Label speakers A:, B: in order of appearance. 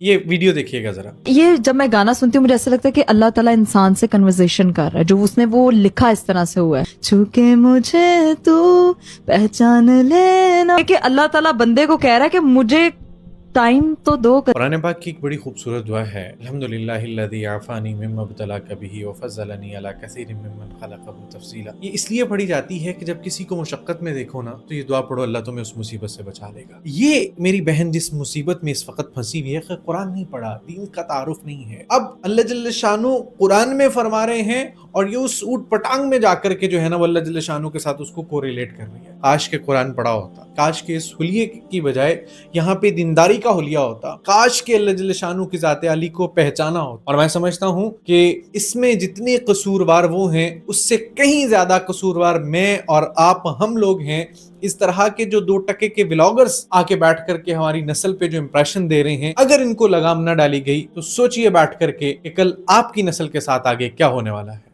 A: یہ ویڈیو دیکھیے گا ذرا.
B: یہ جب میں گانا سنتی ہوں مجھے ایسا لگتا ہے کہ اللہ تعالیٰ انسان سے کنورزیشن کر رہا ہے، جو اس نے وہ لکھا اس طرح سے ہوا ہے، چونکہ مجھے تو پہچان لینا، کہ اللہ تعالیٰ بندے کو کہہ رہا ہے کہ مجھے ٹائم تو دو.
A: قرآن پاک کی ایک بڑی خوبصورت دعا ہے، الحمدللہ الذی عافانی مما ابتلاک بہ وفضلنی علی کثیر ممن خلقہ تفضیلا. یہ اس لیے پڑھی جاتی ہے کہ جب کسی کو مشقت میں دیکھو نا تو یہ دعا پڑھو، اللہ تمہیں اس مصیبت سے بچا لے گا. یہ میری بہن جس مصیبت میں اس وقت پھنسی ہوئی ہے کہ قرآن نہیں پڑھا، دین کا تعارف نہیں ہے. اب اللہ جل شانہ قرآن میں فرما رہے ہیں اور یہ اس اوٹ پٹانگ میں جا کر کے جو ہے نا وہ اللہ جل شانہ کے ساتھ اس کو کوریلیٹ کر رہی ہے. کاش کے قرآن پڑھا ہوتا، کاش کے اس حلیے کی بجائے یہاں پہ دینداری کا حلیہ ہوتا، کاش کے اللہ جل شانہ کی ذات علی کو پہچانا ہوتا. اور میں سمجھتا ہوں کہ اس میں جتنے قصوروار وہ ہیں اس سے کہیں زیادہ قصوروار میں اور آپ ہم لوگ ہیں. اس طرح کے جو 2 ٹکے کے ولاگرز آ کے بیٹھ کر کے ہماری نسل پہ جو امپریشن دے رہے ہیں، اگر ان کو لگام نہ ڈالی گئی تو سوچئے بیٹھ کر کے کہ کل آپ کی نسل کے ساتھ آگے کیا ہونے والا ہے.